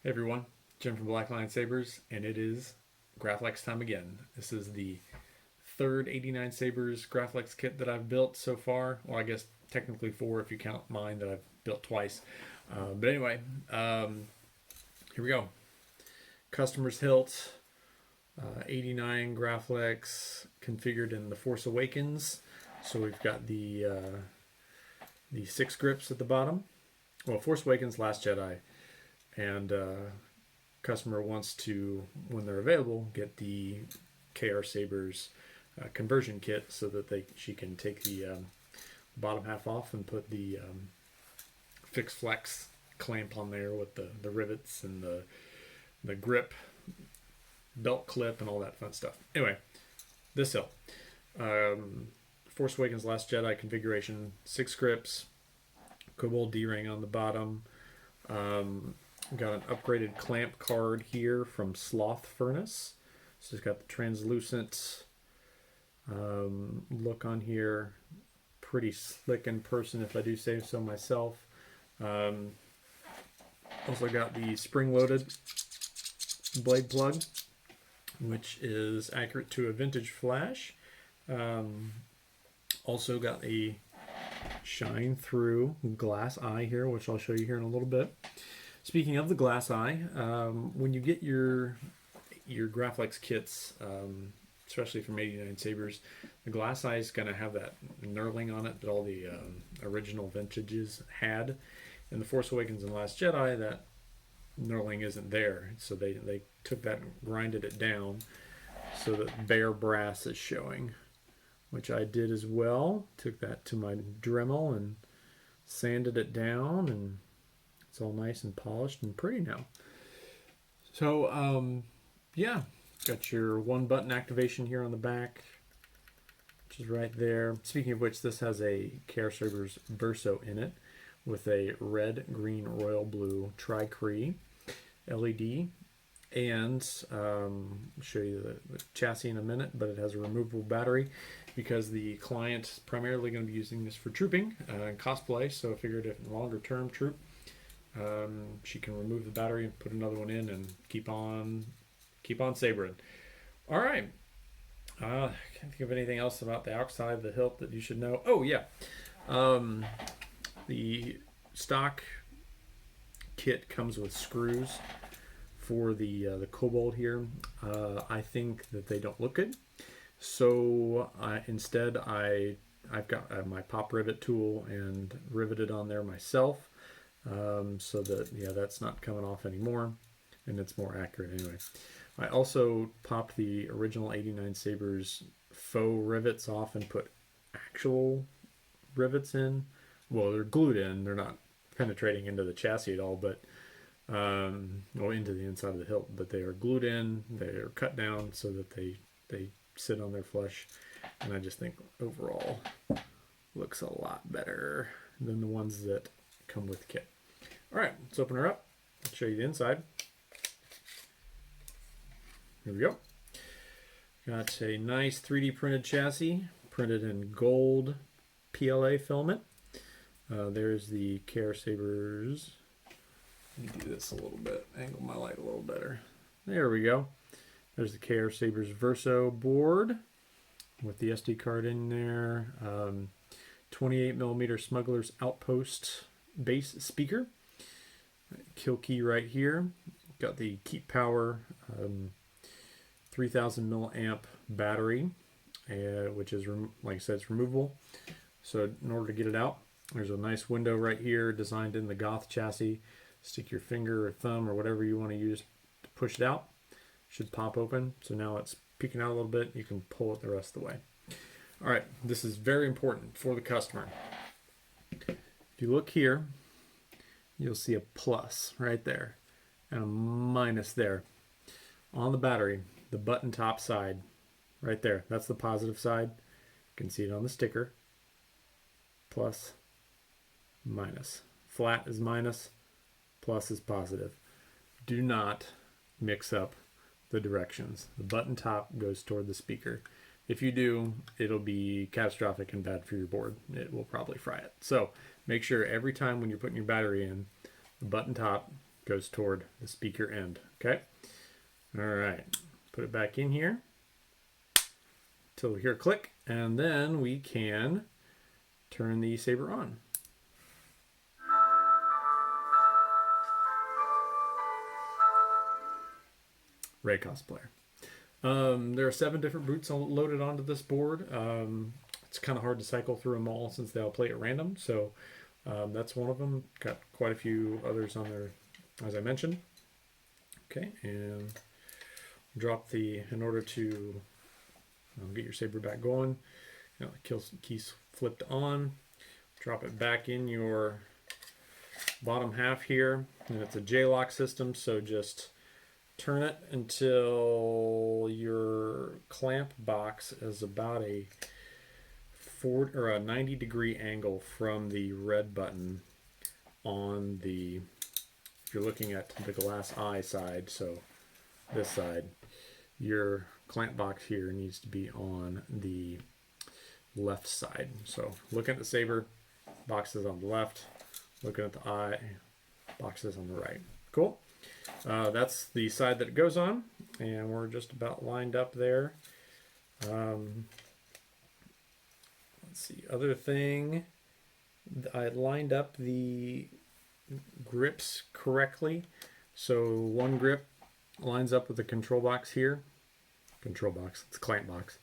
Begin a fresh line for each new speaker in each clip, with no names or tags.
Hey everyone, Jim from 89Sabers, and it is Graflex time again. This is the third 89Sabers Graflex kit that I've built so far. Well, I guess technically four if you count mine that I've built twice. But anyway, here we go. Customer's hilt, 89 Graflex configured in the Force Awakens. So we've got the 6 grips at the bottom. Well, Force Awakens, Last Jedi. And customer wants to, when they're available, get the KR Sabers conversion kit so that she can take the bottom half off and put the fixed flex clamp on there with the rivets and the grip, belt clip, and all that fun stuff. Anyway, this hill. Force Awakens Last Jedi configuration, 6 grips, Kobold D-ring on the bottom. Got an upgraded clamp card here from Slothfurnace. So it's got the translucent look on here. Pretty slick in person, if I do say so myself. Also got the spring-loaded blade plug, which is accurate to a vintage flash. Also got a shine-through glass eye here, which I'll show you here in a little bit. Speaking of the glass eye, when you get your Graflex kits, especially from 89Sabers, the glass eye is going to have that knurling on it that all the original vintages had. In the Force Awakens and Last Jedi, that knurling isn't there, so they took that and grinded it down so that bare brass is showing, which I did as well. Took that to my Dremel and sanded it down, and it's all nice and polished and pretty now. So, yeah, got your 1-button activation here on the back, which is right there. Speaking of which, this has a KR Sabers Verso in it with a red, green, royal blue Tri-Cree LED. And I'll show you the chassis in a minute, but it has a removable battery because the client is primarily going to be using this for trooping and cosplay. So I figured if longer term troop, she can remove the battery and put another one in and keep on sabering. All right. I can't think of anything else about the outside of the hilt that you should know. Oh yeah, the stock kit comes with screws for the Kobold here. I think that they don't look good, so instead I've got my pop rivet tool and riveted on there myself. So that, yeah, that's not coming off anymore, and it's more accurate anyway. I also popped the original 89Sabers faux rivets off and put actual rivets in. Well, they're glued in, they're not penetrating into the chassis at all, but or into the inside of the hilt, but they are glued in, they're cut down so that they sit on their flesh, and I just think overall looks a lot better than the ones that come with the kit. All right, let's open her up. I'll show you the inside. Here we go. Got a nice 3D printed chassis, printed in gold PLA filament. There's the KR Sabers. Let me do this a little bit, angle my light a little better. There we go. There's the KR Sabers Verso board with the SD card in there. 28mm Smugglers Outpost bass speaker. Kill key right here. Got the Keeppower 3000 milliamp battery, which is, like I said, it's removable. So in order to get it out, there's a nice window right here designed in the Goth chassis. Stick your finger or thumb or whatever you want to use to push it out. Should pop open. So now it's peeking out a little bit. You can pull it the rest of the way. All right, this is very important for the customer. If you look here, you'll see a plus right there and a minus there. On the battery, the button top side, right there, that's the positive side. You can see it on the sticker. Plus, minus. Flat is minus, plus is positive. Do not mix up the directions. The button top goes toward the speaker. If you do, it'll be catastrophic and bad for your board. It will probably fry it. So make sure every time when you're putting your battery in, the button top goes toward the speaker end. Okay. All right. Put it back in here until we hear a click, and then we can turn the saber on. Ray cosplayer. There are 7 different boots loaded onto this board. It's kind of hard to cycle through them all since they all play at random. So that's one of them. Got quite a few others on there, as I mentioned. Okay, and drop in order to get your saber back going. The key's flipped on. Drop it back in your bottom half here. And it's a J-lock system, so just turn it until your clamp box is about a 90-degree angle from the red button on the, if you're looking at the glass eye side, so this side, your clamp box here needs to be on the left side. So looking at the saber, box is on the left. Looking at the eye, box is on the right. Cool. That's the side that it goes on, and we're just about lined up there. Let's see, other thing, I lined up the grips correctly. So one grip lines up with the control box here. Control box, it's a clamp box.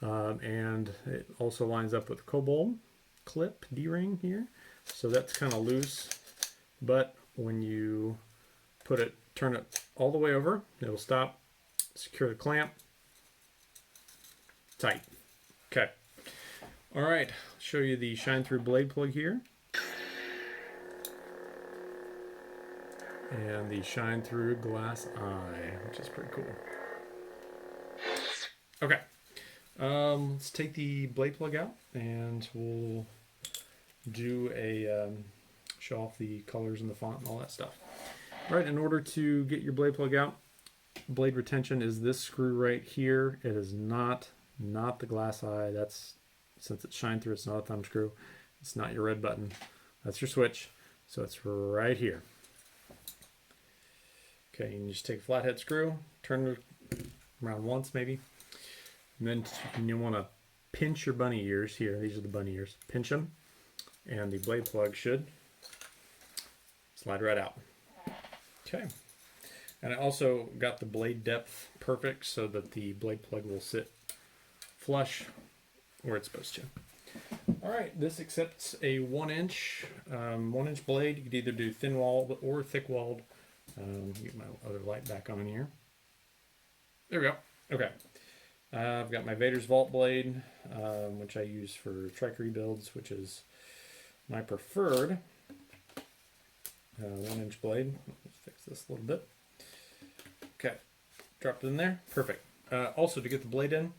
And it also lines up with the Kobold clip D-ring here. So that's kind of loose, but when you turn it all the way over, it'll stop, secure the clamp, tight. Okay. All right, show you the shine through blade plug here. And the shine through glass eye, which is pretty cool. Okay, let's take the blade plug out and we'll do a show off the colors and the font and all that stuff. All right, in order to get your blade plug out, blade retention is this screw right here. It is not the glass eye. That's, since it's shine through, it's not a thumb screw. It's not your red button. That's your switch. So it's right here. Okay, and you just take a flathead screw, turn it around once maybe, and then you want to pinch your bunny ears here. These are the bunny ears. Pinch them, and the blade plug should slide right out. Okay, and I also got the blade depth perfect so that the blade plug will sit flush where it's supposed to. All right, this accepts a 1-inch blade. You could either do thin walled or thick walled. Get my other light back on here. There we go. Okay, I've got my Vader's Vault blade, which I use for Tri-Cree builds, which is my preferred 1-inch blade. Let's fix this a little bit. Okay, dropped it in there. Perfect. Also, to get the blade in,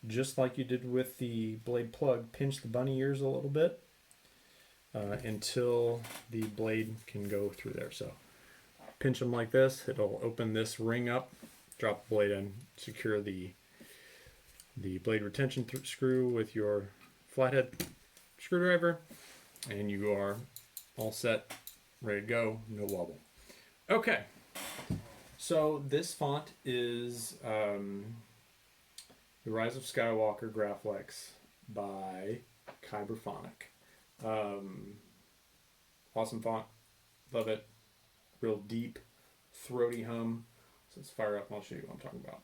just like you did with the blade plug, pinch the bunny ears a little bit until the blade can go through there. So pinch them like this. It'll open this ring up, drop the blade in, secure the blade retention screw with your flathead screwdriver, and you are all set, ready to go, no wobble. Okay, so this font is The Rise of Skywalker Graflex by Kyberphonic. Awesome font, love it. Real deep, throaty hum. So let's fire up and I'll show you what I'm talking about.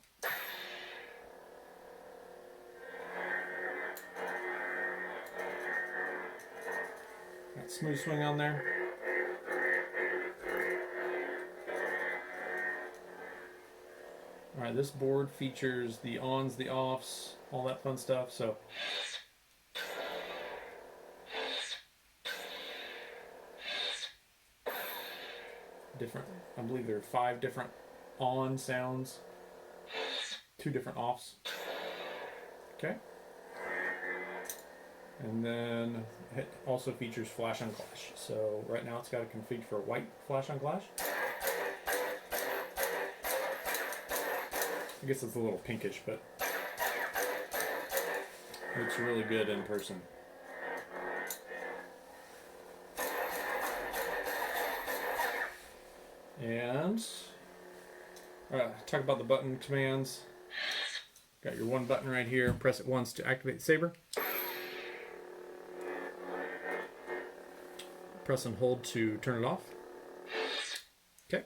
Got smooth swing on there. Alright, this board features the ons, the offs, all that fun stuff. So different, I believe there are 5 different on sounds, 2 different offs. Okay. And then it also features flash on clash. So right now it's got it configured for white flash on clash. I guess it's a little pinkish, but looks really good in person. And talk about the button commands. Got your one button right here. Press it once to activate the saber. Press and hold to turn it off. Okay.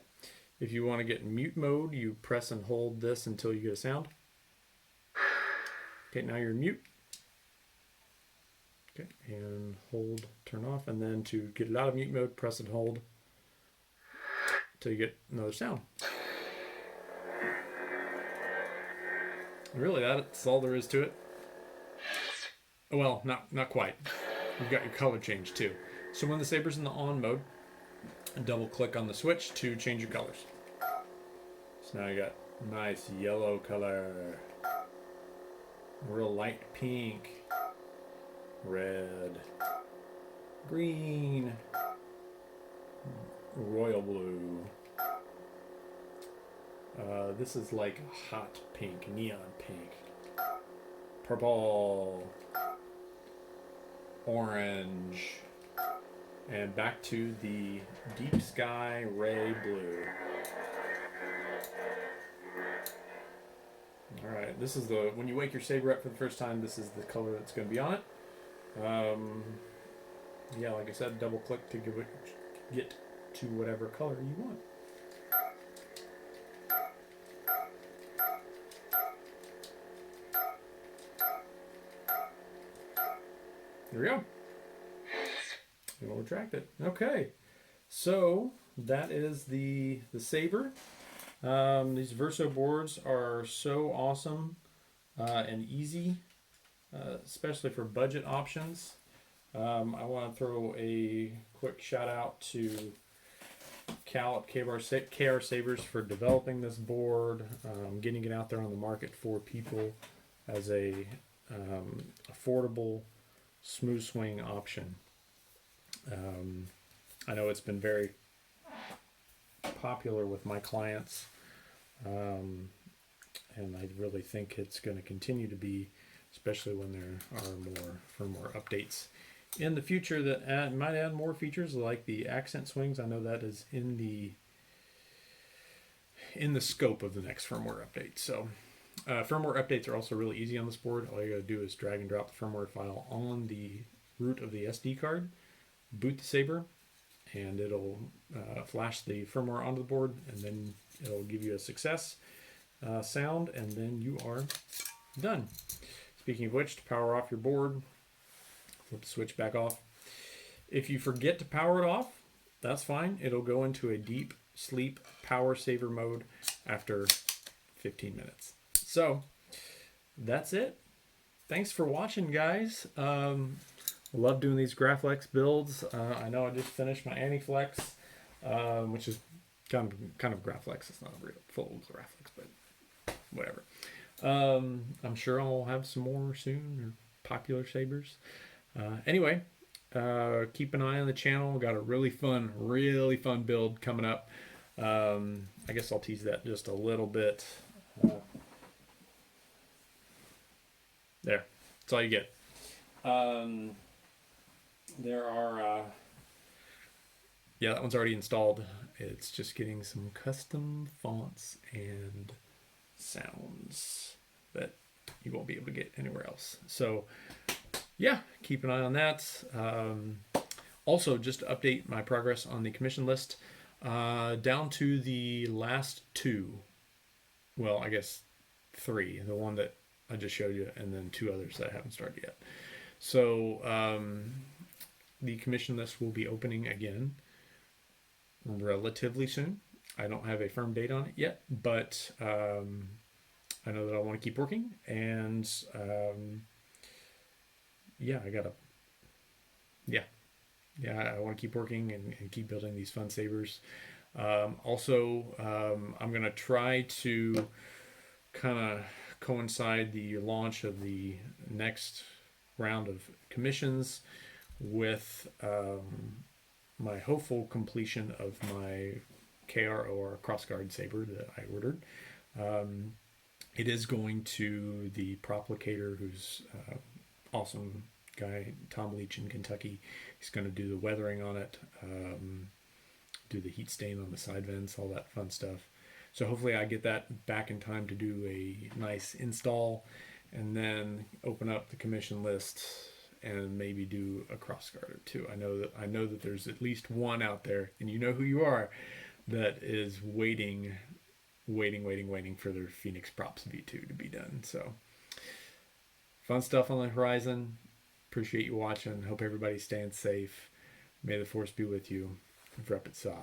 If you want to get in mute mode, you press and hold this until you get a sound. Okay, now you're in mute. Okay, and hold, turn off, and then to get it out of mute mode, press and hold until you get another sound. And really, that's all there is to it. Well, not quite. You've got your color change too. So when the saber's in the on mode, double click on the switch to change your colors. So now you got nice yellow color, real light pink, red, green, royal blue. This is like hot pink, neon pink, purple, orange, and back to the deep sky ray blue. All right, this is when you wake your saber up for the first time, this is the color that's going to be on it. Yeah, like I said, double click to get to whatever color you want. There we go. And we'll retract it. Okay, so that is the saber. These Verso boards are so awesome and easy, especially for budget options. I want to throw a quick shout out to Cal at KR Sabers for developing this board, getting it out there on the market for people as a affordable smooth swing option. I know it's been very popular with my clients, and I really think it's going to continue to be, especially when there are more firmware updates in the future that might add more features like the accent swings. I know that is in the scope of the next firmware update. So firmware updates are also really easy on this board. All you got to do is drag and drop the firmware file on the root of the SD card, boot the saber, and it'll flash the firmware onto the board, and then it'll give you a success sound, and then you are done. Speaking of which, to power off your board, flip the switch back off. If you forget to power it off, that's fine. It'll go into a deep sleep power saver mode after 15 minutes. So that's it. Thanks for watching, guys. Love doing these Graflex builds. I know I just finished my Anti-Flex, which is kind of Graflex. It's not a real full Graflex, but whatever. I'm sure I'll have some more soon, or popular sabers. Anyway, keep an eye on the channel. We've got a really fun build coming up. I guess I'll tease that just a little bit. There, that's all you get. There are, yeah, that one's already installed. It's just getting some custom fonts and sounds that you won't be able to get anywhere else. So yeah, keep an eye on that. Also, just to update my progress on the commission list, down to the last two, well, I guess three, the one that I just showed you, and then two others that I haven't started yet. So the commission list will be opening again relatively soon. I don't have a firm date on it yet, but I know that I want to keep working, and yeah, I want to keep working and keep building these fun sabers. Also, I'm going to try to kind of coincide the launch of the next round of commissions with my hopeful completion of my KR or crossguard saber that I ordered. It is going to the proplicator, who's awesome guy, Tom Leach in Kentucky. He's going to do the weathering on it. do the heat stain on the side vents, all that fun stuff. So hopefully I get that back in time to do a nice install, and then open up the commission list and maybe do a cross guard or two. I know that there's at least one out there, and you know who you are, that is waiting for their Phoenix Props V2 to be done. So fun stuff on the horizon. Appreciate you watching. Hope everybody's staying safe. May the force be with you. Vrepit Sa.